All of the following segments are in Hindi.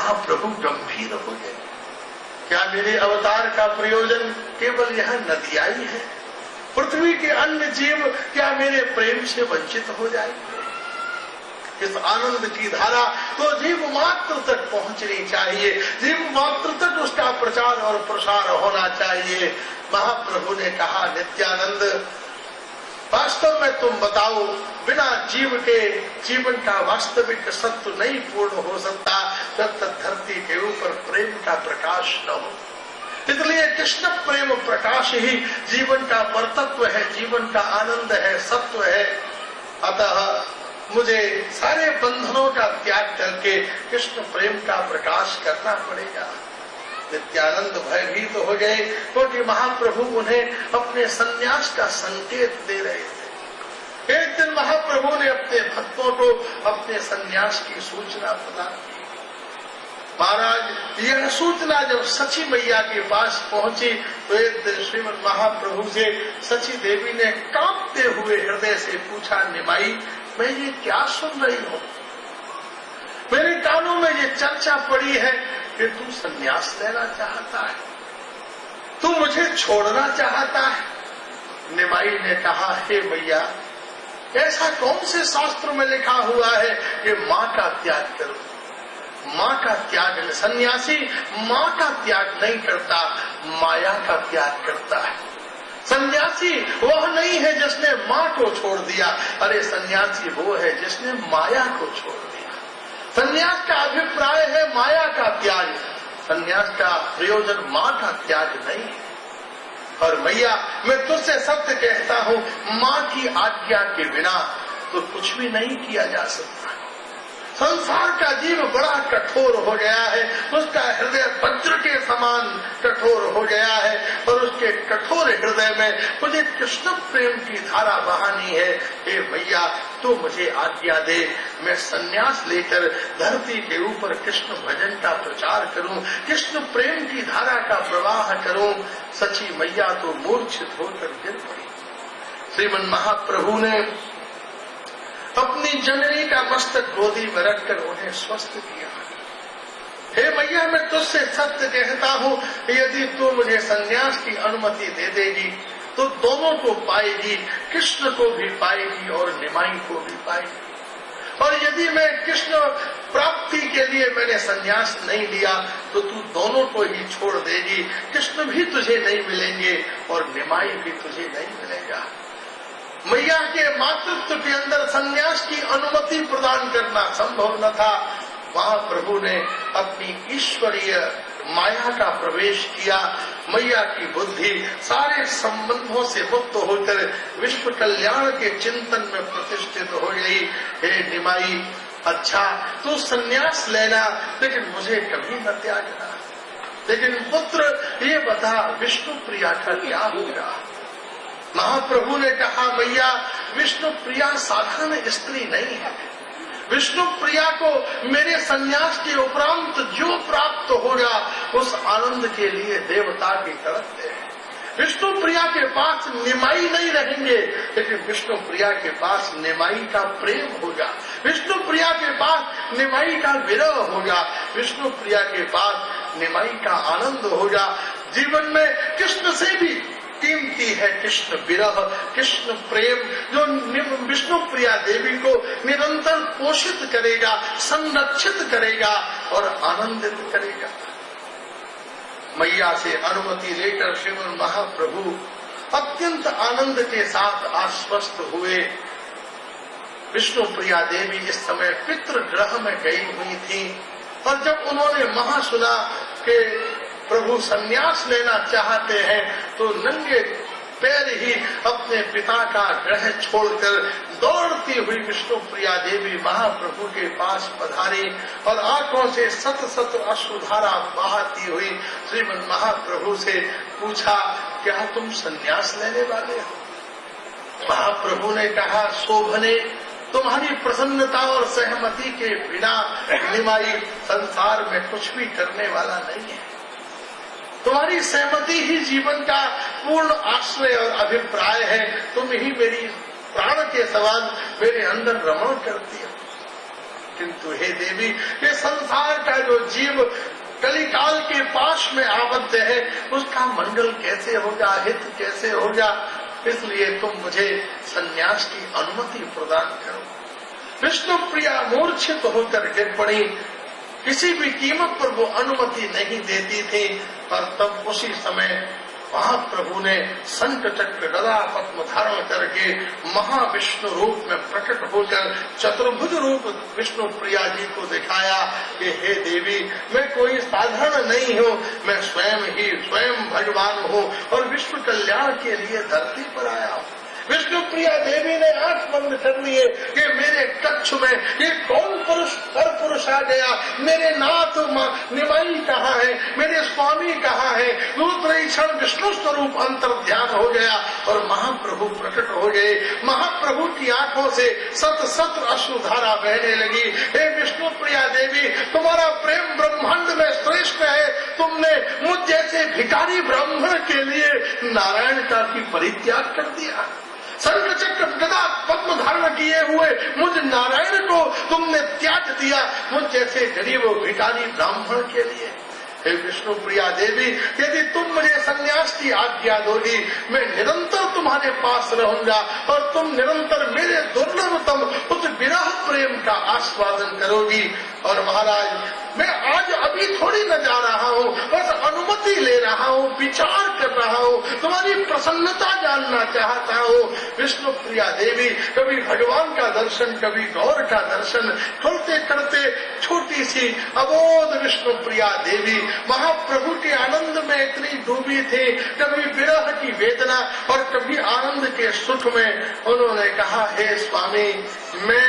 महाप्रभु गंभीर हो गए। क्या मेरे अवतार का प्रयोजन केवल यह नदिया ही है? पृथ्वी के अन्य जीव क्या मेरे प्रेम से वंचित हो जाएंगे? इस आनंद की धारा तो जीव मात्र तक पहुंचनी चाहिए, जीव मात्र तक उसका प्रचार और प्रसार होना चाहिए। महाप्रभु ने कहा, नित्यानंद, वास्तव में तुम बताओ, बिना जीव के जीवन का वास्तविक सत्य नहीं पूर्ण हो सकता जब तक धरती के ऊपर प्रेम का प्रकाश न हो। इसलिए कृष्ण प्रेम प्रकाश ही जीवन का परतत्व है, जीवन का आनंद है, सत्व है। अतः मुझे सारे बंधनों का त्याग करके कृष्ण प्रेम का प्रकाश करना पड़ेगा। नित्यानंद भयभीत हो गए क्योंकि महाप्रभु उन्हें अपने संन्यास का संकेत दे रहे थे। एक दिन महाप्रभु ने अपने भक्तों को अपने संन्यास की सूचना प्रदान की। महाराज, यह सूचना जब सची मैया के पास पहुंची तो एक दिन श्रीमद महाप्रभु से सची देवी ने कांपते हुए हृदय से पूछा, निमाई, मैं ये क्या सुन रही हूँ? मेरे कानों में ये चर्चा पड़ी है कि तू संन्यास लेना चाहता है, तू मुझे छोड़ना चाहता है। निमाई ने कहा, हे मैया, ऐसा कौन से शास्त्र में लिखा हुआ है कि माँ का त्याग करो? माँ का त्याग, सन्यासी माँ का त्याग नहीं करता, माया का त्याग करता है। सन्यासी वह नहीं है जिसने माँ को छोड़ दिया, अरे सन्यासी वो है जिसने माया को छोड़ दिया। सन्यास का अभिप्राय है माया का त्याग, सन्यास का प्रयोजन माँ का त्याग नहीं है। और मैया, मैं तुझसे सत्य कहता हूँ, माँ की आज्ञा के बिना तो कुछ भी नहीं किया जा सकता। संसार का जीव बड़ा कठोर हो गया है, उसका हृदय वज्र के समान कठोर हो गया है और उसके कठोर हृदय में मुझे कृष्ण प्रेम की धारा बहानी है। हे भैया, तो मुझे आज्ञा दे, मैं संन्यास लेकर धरती के ऊपर कृष्ण भजन का प्रचार करूं, कृष्ण प्रेम की धारा का प्रवाह करूं। सची मैया तो मूर्छित होकर गिर पड़ी। श्रीमन महाप्रभु ने अपनी जननी का मस्तक गोदी में रखकर उन्हें स्वस्थ किया। हे मैया, मैं तुझसे सत्य कहता हूँ, यदि तू मुझे संन्यास की अनुमति दे देगी तो दोनों को पाएगी, कृष्ण को भी पाएगी और निमाई को भी पाएगी। और यदि मैं कृष्ण प्राप्ति के लिए मैंने संन्यास नहीं लिया तो तू दोनों को ही छोड़ देगी, कृष्ण भी तुझे नहीं मिलेंगे और निमाई भी तुझे नहीं मिलेगा। मैया के मातृत्व के अंदर संन्यास की अनुमति प्रदान करना संभव न था। महाप्रभु ने अपनी ईश्वरीय माया का प्रवेश किया। मैया की बुद्धि सारे संबंधों से मुक्त होकर विश्व कल्याण के चिंतन में प्रतिष्ठित हो गई। हे निमाई, अच्छा तू संन्यास लेना, लेकिन मुझे कभी न त्यागना। लेकिन पुत्र, ये बता, विष्णु प्रिया का क्या होगा? महाप्रभु ने कहा, मैया, विष्णु प्रिया साधारण स्त्री नहीं है। विष्णु प्रिया को मेरे संन्यास के उपरांत जो प्राप्त होगा उस आनंद के लिए देवता भी तड़पते हैं। विष्णु प्रिया के पास निमाई नहीं रहेंगे, लेकिन विष्णु प्रिया के पास निमाई का प्रेम होगा। विष्णु प्रिया के पास निमाई का विरह होगा। विष्णु प्रिया के पास निमाई का आनंद होगा। जीवन में कृष्ण से भी कीमती है कृष्ण विरह, कृष्ण प्रेम, जो विष्णु प्रिया देवी को निरंतर पोषित करेगा, संरक्षित करेगा और आनंदित करेगा। मैया से अनुमति लेकर श्रीमन महाप्रभु अत्यंत आनंद के साथ आश्वस्त हुए। विष्णु प्रिया देवी इस समय पितृगृह में गई हुई थी और जब उन्होंने महा सुना कि प्रभु संन्यास लेना चाहते हैं तो नंगे पैर ही अपने पिता का ग्रह छोड़कर दौड़ती हुई विष्णु प्रिया देवी महाप्रभु के पास पधारी और आंखों से सत सत अश्रुधारा बहाती हुई श्रीमन महाप्रभु से पूछा, क्या तुम संन्यास लेने वाले हो? महाप्रभु ने कहा, शोभने, तुम्हारी प्रसन्नता और सहमति के बिना निमाई संसार में कुछ भी करने वाला नहीं है। तुम्हारी सहमति ही जीवन का पूर्ण आश्रय और अभिप्राय है। तुम ही मेरी प्राण के समान मेरे अंदर रमण करती हो। किंतु हे देवी, ये संसार का जो जीव कलिकाल के पाश में आबद्ध है, उसका मंगल कैसे होगा, हित कैसे होगा, इसलिए तुम मुझे संन्यास की अनुमति प्रदान करो। विष्णु प्रिया मूर्छित होकर गिर पड़ी, किसी भी कीमत पर वो अनुमति नहीं देती थी। और तब उसी समय महाप्रभु ने शंख चक्र गदा पद्म धारण करके महाविष्णु रूप में प्रकट होकर चतुर्भुज रूप विष्णु प्रिया जी को दिखाया कि हे देवी, मैं कोई साधारण नहीं हूँ, मैं स्वयं भगवान हूँ और विश्व कल्याण के लिए धरती पर आया हूँ। विष्णु प्रिया देवी ने आंख बंद कर लिए कि मेरे कक्ष में ये कौन पुरुष आ गया, मेरे नाथ निमाई कहाँ है, मेरे स्वामी कहाँ है। दूसरे क्षण विष्णु स्वरूप अंतर ध्यान हो गया और महाप्रभु प्रकट हो गए। महाप्रभु की आंखों से सत अश्रुधारा बहने लगी। हे विष्णु प्रिया देवी, तुम्हारा प्रेम ब्रह्मांड में श्रेष्ठ है। तुमने मुझ जैसे भिखारी ब्राह्मण के लिए नारायण का भी परित्याग कर दिया। शंख चक्र गदा पद्म धारण किए हुए मुझ नारायण को तुमने त्याग दिया, मुझ जैसे गरीब भिखारी ब्राह्मण के लिए। हे विष्णु प्रिया देवी, यदि तुम मुझे संन्यास की आज्ञा दोगी, मैं निरंतर तुम्हारे पास रहूंगा और तुम निरंतर मेरे दुर्लभतम उस विरह प्रेम का आस्वादन करोगी। और महाराज, मैं आज अभी थोड़ी न जा रहा हूँ, बस अनुमति ले रहा हूँ, विचार कर रहा हूँ, तुम्हारी प्रसन्नता जानना चाहता हूँ। विष्णु प्रिया देवी कभी भगवान का दर्शन, कभी गौर का दर्शन करते करते छोटी सी अबोध विष्णु प्रिया देवी महाप्रभु के आनंद में इतनी डूबी थी, कभी विरह की वेदना और कभी आनंद के सुख में। उन्होंने कहा, हे स्वामी, मैं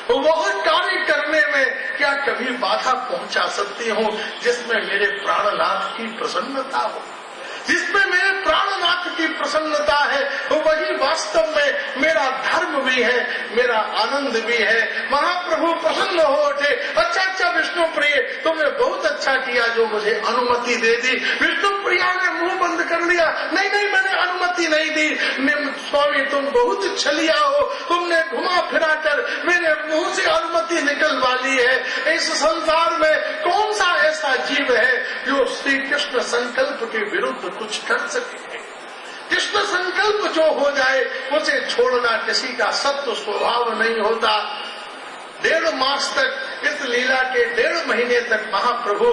वह कार्य करने में क्या कभी बाधा पहुंचा सकती हूँ जिसमें मेरे प्राणनाथ की प्रसन्नता हो। जिसमें मेरे प्राणनाथ की प्रसन्नता है वही वास्तव में मेरा धर्म भी है, मेरा आनंद भी है। महाप्रभु प्रसन्न हो उठे। अच्छा विष्णु प्रिय, तुमने बहुत अच्छा किया जो मुझे अनुमति दे दी। विष्णु प्रिया ने मुंह बंद कर लिया। नहीं, मैंने अनुमति नहीं दी। स्वामी, तुम बहुत छलिया हो, तुमने घुमा फिरा कर मेरे मुंह से अनुमति निकलवा ली है। इस संसार में कौन सा ऐसा जीव है जो श्री कृष्ण संकल्प के विरुद्ध कुछ कर सके। कृष्ण संकल्प जो हो जाए उसे छोड़ना किसी का सत्व स्वभाव नहीं होता। 1.5 मास तक, इस लीला के 1.5 महीने तक महाप्रभु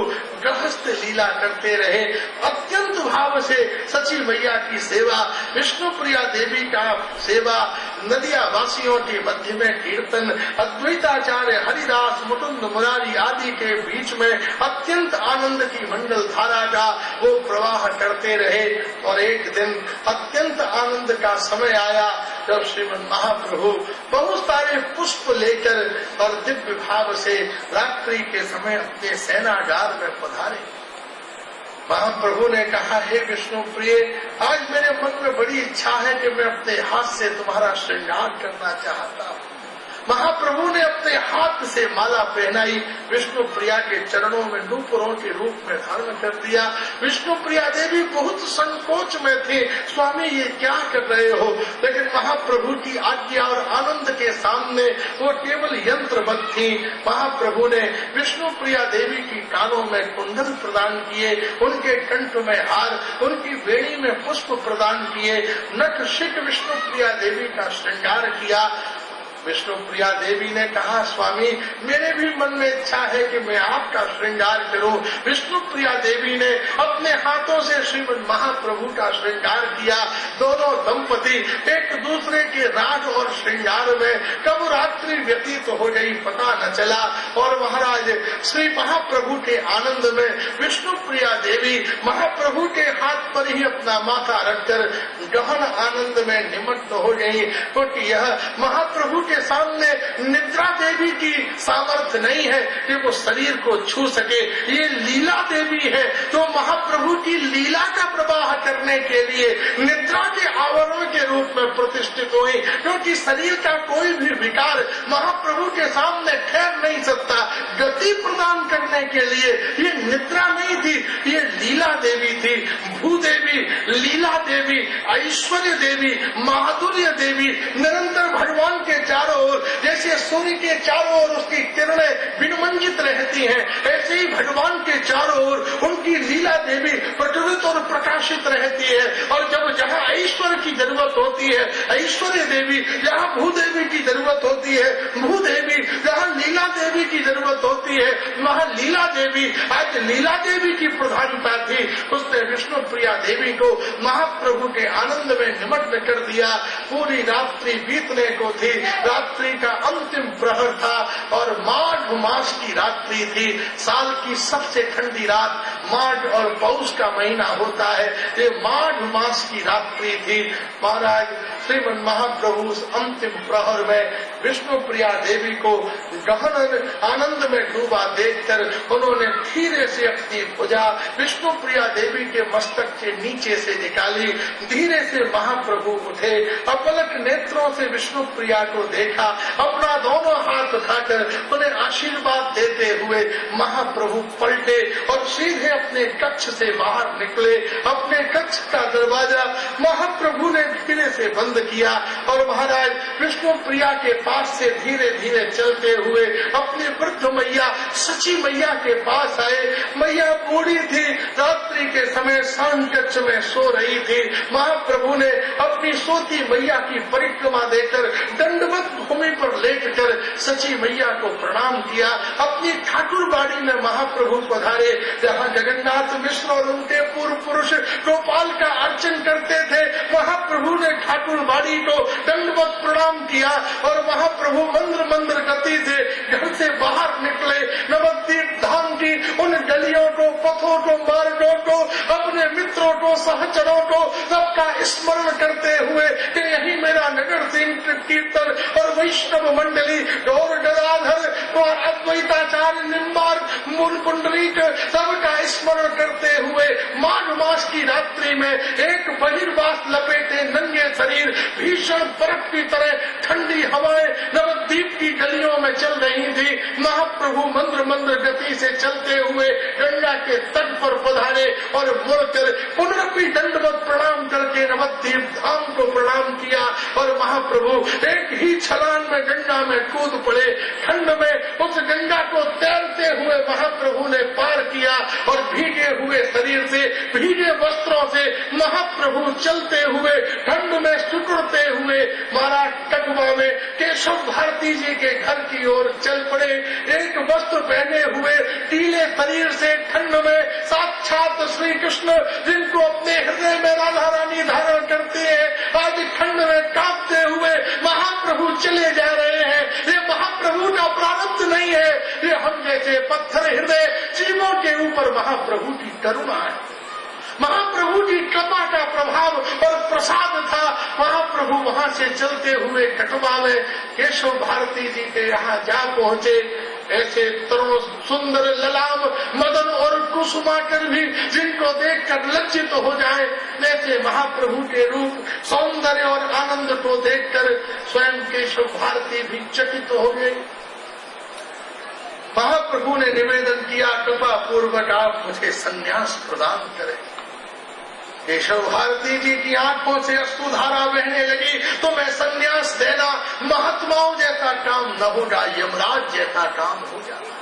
गृहस्थ लीला करते रहे। अत्यंत भाव से सची मैया की सेवा, विष्णु प्रिया देवी का सेवा, नदिया वासियों के मध्य में कीर्तन, अद्वैताचार्य हरिदास, मुकुंद मुरारी आदि के बीच में अत्यंत आनंद की मंगल धारा का वो प्रवाह करते रहे। और एक दिन अत्यंत आनंद का समय आया जब श्रीमद महाप्रभु बहुत सारे पुष्प लेकर और दिव्य भाव से रात्रि के समय अपने सेनागार में पधारे। महाप्रभु ने कहा, हे विष्णु प्रिय, आज मेरे मन में बड़ी इच्छा है कि मैं अपने हाथ से तुम्हारा श्रृंगार करना चाहता हूँ। महाप्रभु ने अपने हाथ से माला पहनाई, विष्णु प्रिया के चरणों में नूपुरों के रूप में धारण कर दिया। विष्णु प्रिया देवी बहुत संकोच में थे, स्वामी ये क्या कर रहे हो। लेकिन महाप्रभु की आज्ञा और आनंद के सामने वो केवल यंत्रबद्ध थी। महाप्रभु ने विष्णु प्रिया देवी की कानों में कुंडल प्रदान किए, उनके कंठ में हार, उनकी वेणी में पुष्प प्रदान किए, नख शिख विष्णु प्रिया देवी का श्रृंगार किया। विष्णु प्रिया देवी ने कहा, स्वामी मेरे भी मन में इच्छा है कि मैं आपका श्रृंगार करूं। विष्णु प्रिया देवी ने अपने हाथों से श्रीमद महाप्रभु का श्रृंगार किया। दोनों दंपति एक दूसरे के राग और श्रृंगार में कब रात्रि व्यतीत हो गई पता न चला। और महाराज श्री महाप्रभु के आनंद में विष्णु प्रिया देवी महाप्रभु के हाथ पर ही अपना माथा रखकर गहन आनंद में निमग्न हो गई, क्योंकि यह महाप्रभु के सामने निद्रा देवी की सामर्थ्य नहीं है कि वो शरीर को छू सके। ये लीला देवी है जो महाप्रभु की लीला का प्रवाह करने के लिए निद्रा के आवरण के रूप में प्रतिष्ठित हुई, क्योंकि शरीर का कोई भी विकार महाप्रभु के सामने ठहर नहीं सकता। गति प्रदान करने के लिए ये निद्रा नहीं थी, ये लीला देवी थी, भूदेवी, लीला देवी, ऐश्वर्य देवी, माधुर्य देवी निरंतर भगवान के चारों ओर, जैसे सूर्य के चारों ओर उसकी किरणें विनिमंजित रहती हैं, ऐसे ही भगवान के चारों ओर उनकी लीला देवी प्रज्वलित और प्रकाशित रहती है। और जब जहाँ ऐश्वर्य की जरूरत होती है ऐश्वर्य देवी, जहाँ भूदेवी की जरूरत होती है भूदेवी, जहाँ लीला देवी की जरूरत होती है वहाँ लीला देवी। आज लीला देवी की प्रधानता थी, उसने विष्णु प्रिया देवी को महाप्रभु के आनंद में निमग्न कर दिया। पूरी रात्रि बीतने को थी, रात्रि का अंतिम प्रहर था और माघ मास की रात्रि थी। साल की सबसे ठंडी रात माघ और पौष का महीना होता है, ये माघ मास की रात्रि थी। महाराज श्रीमन महाप्रभु उस अंतिम प्रहर में विष्णु प्रिया देवी को गहन आनंद में डूबा देखकर उन्होंने धीरे से अपनी भुजा विष्णु प्रिया देवी के मस्तक के नीचे से निकाली। धीरे से महाप्रभु उठे, अपलक नेत्रों से विष्णु प्रिया को देखा, अपना दोनों हाथ उठाकर उन्हें आशीर्वाद देते हुए महाप्रभु पलटे और सीधे अपने कक्ष से बाहर निकले। अपने कक्ष का दरवाजा महाप्रभु ने धीरे से बंद किया और महाराज विष्णु प्रिया के पास से धीरे धीरे चलते हुए अपनी वृद्ध मैया सची मैया के पास आए। मैया बूढ़ी थी, रात्रि के समय सांझ कक्ष में सो रही थी। महाप्रभु ने अपनी सोती मैया की परिक्रमा देकर दंडवत भूमि पर लेटकर सची मैया को प्रणाम किया। अपनी ठाकुर बाड़ी में महाप्रभु पधारे, जहाँ जगन्नाथ मिश्र और उनके पूर्व पुरुष गोपाल का अर्चन करते थे। महाप्रभु ने ठाकुर बाड़ी को दंडवत प्रणाम किया और महाप्रभु मंद्र मंद्र गति से घर से बाहर निकले। नवद्वीप धाम की उन गलियों को, पथों को, मार्गों को, अपने मित्रों को, सहचरों को सबका स्मरण करते हुए कि यही मेरा नगर सिंह कीर्तन और वैष्णव मंडली गौर गदाधर और अद्वैताचार्य निम्बार्क मूल कुंडलीक सबका स्मरण करते हुए माघ मास की रात्रि में एक बहिर्वास लपेटे नंगे शरीर भीषण बर्फ की तरह ठंडी हवाएं नवद्वीप की गलियों में चल रही थी। महाप्रभु मंद्र मंद्र गति से चलते हुए गंगा के तट पर पधारे और मुड़कर पुनरपि दंडवत प्रणाम करके नवद्वीप धाम को प्रणाम किया और महाप्रभु एक ही छलांग में गंगा में कूद पड़े। ठंड में उस गंगा को तैरते हुए महाप्रभु ने पार किया और भीगे हुए शरीर से, भीगे वस्त्रों से महाप्रभु चलते हुए ठंड में सुटुरते हुए महाराज टकवा में केशव भारती जी के घर की ओर चल पड़े। एक वस्त्र पहने हुए टीले शरीर से ठंड में साक्षात श्री कृष्ण, जिनको अपने हृदय में राधा रानी धारण करते हैं, आज ठंड में कांपते हुए महाप्रभु चले जा रहे हैं। ये महाप्रभु का प्रारब्ध नहीं है, ये हम जैसे पत्थर हृदय जीवों के ऊपर महाप्रभु की करुणा है। महाप्रभु की कृपा का प्रभाव और प्रसाद था। महाप्रभु वहाँ से चलते हुए कटवा में केशव भारती जी के यहाँ जा पहुँचे। ऐसे तरुण सुंदर ललाम मदन और कुसुमाकर भी जिनको देखकर लज्जित हो जाए, ऐसे महाप्रभु के रूप सौंदर्य और आनंद को देखकर स्वयं केशव भारती भी चकित हो गए। महाप्रभु ने निवेदन किया, कृपा पूर्वक आप मुझे संन्यास प्रदान करें। केशव भारती जी की आंखों से अश्रुधारा बहने लगी। तो मैं संन्यास देना महात्माओं जैसा काम न होगा, यमराज जैसा काम हो जाता।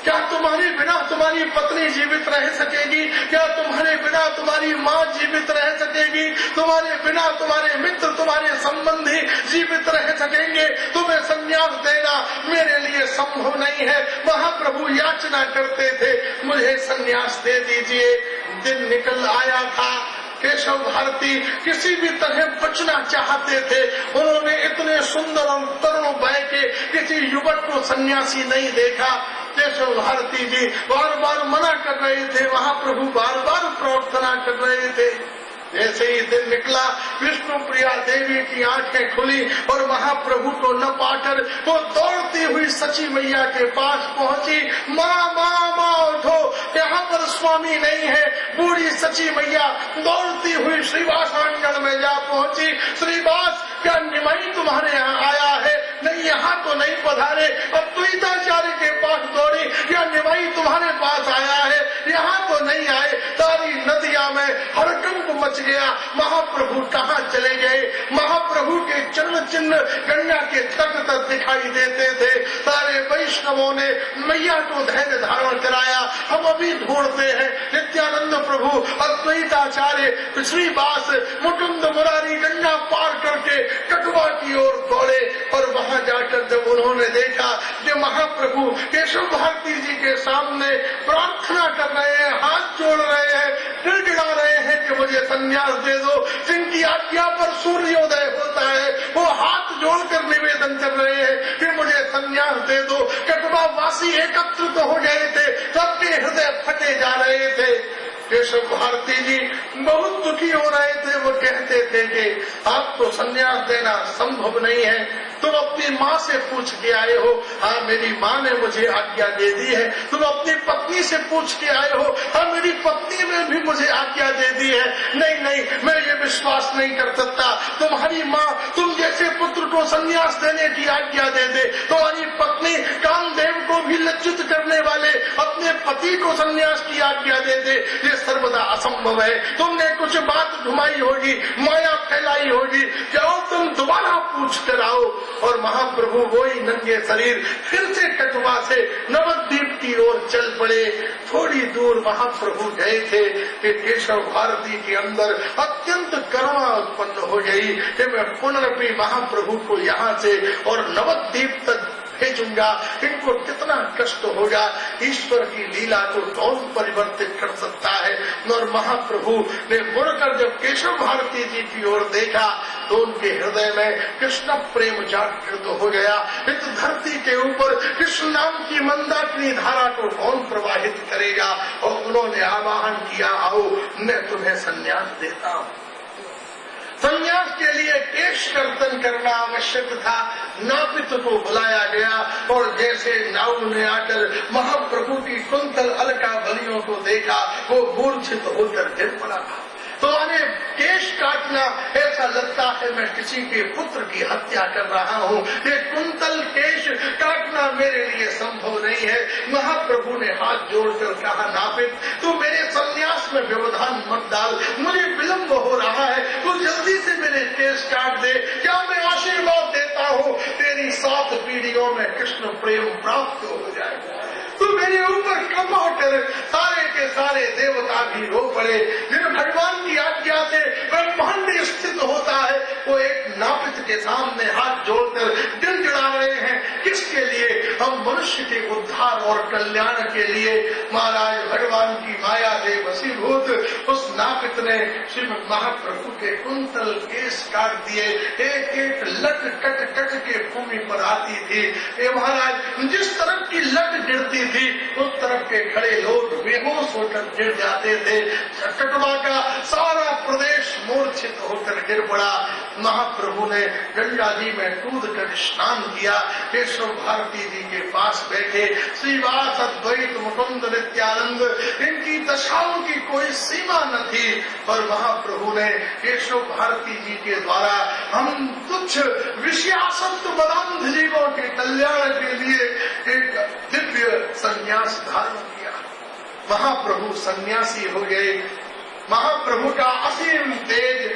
क्या तुम्हारे बिना तुम्हारी पत्नी जीवित रह सकेगी? क्या तुम्हारे बिना तुम्हारी माँ जीवित रह सकेगी? तुम्हारे बिना तुम्हारे मित्र, तुम्हारे संबंधी जीवित रह सकेंगे? तुम्हें संन्यास देना मेरे लिए संभव नहीं है। महाप्रभु याचना करते थे, मुझे संन्यास दे दीजिए। दिन निकल आया था। केशव भारती किसी भी तरह बचना चाहते थे। उन्होंने इतने सुंदर और तरुण वय के किसी युवक को सन्यासी नहीं देखा। केशव भारती जी बार बार मना कर रहे थे, महाप्रभु बार बार प्रार्थना कर रहे थे। जैसे ही दिन निकला, विष्णु प्रिया देवी की आंखें खुली और महाप्रभु को न पाकर वो दौड़ती हुई सची मैया के पास पहुंची। माँ माँ माँ उठो, यहाँ पर स्वामी नहीं है। बूढ़ी सची मैया दौड़ती हुई श्रीवास आंगन में जा पहुंची। श्रीवास, क्या निमाई तुम्हारे यहाँ आया है? नहीं, यहाँ तो नहीं पधारे। अद्वैताचार्य के पास दौड़ी, क्या निमाई तुम्हारे पास आया है? यहाँ तो नहीं आए। सारी नदियां में हड़कंप मच गया। महाप्रभु कहाँ चले गए? महाप्रभु के चरण चिन्ह गंगा के तट तक दिखाई देते थे। सारे वैष्णवों ने मैया को धैर्य धारण कराया। हम अभी ढूंढते हैं। नित्यानंद प्रभु, अद्वैताचार्य, श्रीवास, मुकुंद मुरारी गंगा पार करके कटवा की ओर दौड़े और वहां जाकर जब उन्होंने देखा कि महाप्रभु केशव भारती जी के सामने प्रार्थना कर रहे हैं, हाथ जोड़ रहे हैं, गिड़गिड़ा रहे हैं कि मुझे संन्यास दे दो, जिनकी आज्ञा पर सूर्योदय होता है वो हाथ जोड़कर निवेदन कर रहे हैं कि मुझे संन्यास दे दो। कटवा वासी एकत्रित हो गए थे, सबके हृदय फटे जा रहे थे। केशव भारती जी बहुत दुखी हो रहे थे। वो कहते थे कि आपको संन्यास देना संभव नहीं है। तुम अपनी माँ से पूछ के आए हो। हाँ, मेरी माँ ने मुझे आज्ञा दे दी है। तुम अपनी पत्नी से पूछ के आए हो। हाँ, मेरी पत्नी ने भी मुझे आज्ञा दे दी है। नहीं नहीं, मैं ये विश्वास नहीं कर सकता। तुम्हारी माँ तुम जैसे पुत्र को संन्यास देने की आज्ञा दे दे, तुम्हारी पत्नी कामदेव को भी लज्जित करने वाले अपने पति को संन्यास की आज्ञा दे दे, ये सर्वदा असंभव है। तुमने कुछ बात घुमाई होगी, माया फैलाई होगी। जाओ तुम दोबारा पूछ कर आओ। और महाप्रभु वही नंगे शरीर फिर से कटवा से नवद्वीप की ओर चल पड़े। थोड़ी दूर महाप्रभु गए थे कि केशव भारती के अंदर अत्यंत करुणा उत्पन्न हो गई कि मैं पुनर्पि महाप्रभु को यहाँ से और नवद्वीप तक भेजूंगा। इनको कितना कष्ट होगा। ईश्वर की लीला को कौन परिवर्तित कर सकता है। और महाप्रभु ने मुड़कर जब केशव भारती जी की ओर देखा तो उनके हृदय में कृष्ण प्रेम जागृत हो गया। इस धरती के ऊपर कृष्ण नाम की मंदाकिनी धारा को कौन प्रवाहित करेगा। और उन्होंने आवाहन किया, आओ मैं तुम्हें संन्यास देता हूँ। संन्यास के लिए केश कर्तन करना आवश्यक था। नापित को बुलाया गया और जैसे नाऊ ने आकर महाप्रभु की कुंतल अलका बलियों को देखा, वो मूर्छित होकर गिर पड़ा। तो हमें केश काटना ऐसा लगता है मैं किसी के पुत्र की हत्या कर रहा हूँ। ये कुंतल केश काटना मेरे लिए संभव नहीं है। महाप्रभु ने हाथ जोड़कर कहा, नापित तू मेरे संन्यास में व्यवधान मत डाल, मुझे विलम्ब हो रहा है, तू जल्दी से मेरे केश काट दे। क्या मैं आशीर्वाद देता हूँ तेरी 7 पीढ़ियों में कृष्ण प्रेम प्राप्त हो जाएगा। तू मेरे ऊपर कृपा कर। सारे के सारे देवता भी रो पड़े। जिन भगवान की आज्ञा से ब्रह्मांड स्थित होता है वो एक नापित के सामने हाथ जोड़कर गिड़गिड़ा रहे हैं। किसके लिए? हम मनुष्य के उद्धार और कल्याण के लिए। महाराज भगवान की माया से वशीभूत उस नापित ने श्रीमद महाप्रभु के कुंतल केश काट दिए। एक एक लट कट कट के भूमि पर आती थी। ये महाराज जिस तरफ की लट गिरती थी उस तरफ के खड़े लोग बेहोश होकर गिर जाते थे। कटवा का सारा प्रदेश मूर्छित होकर गिर पड़ा। महाप्रभु ने गंगा जी में कूद कर स्नान किया। केशव भारती जी के पास बैठे श्रीवास, अद्वैत, मुकुंद, नित्यानंद, इनकी दशाओं की कोई सीमा न थी। और महाप्रभु ने केशव भारती जी के द्वारा हम तुच्छ विषयासक्त बदांध जीवों के कल्याण के लिए एक दिव्य संन्यास धारण किया। महाप्रभु सन्यासी हो गए। महाप्रभु का असीम तेज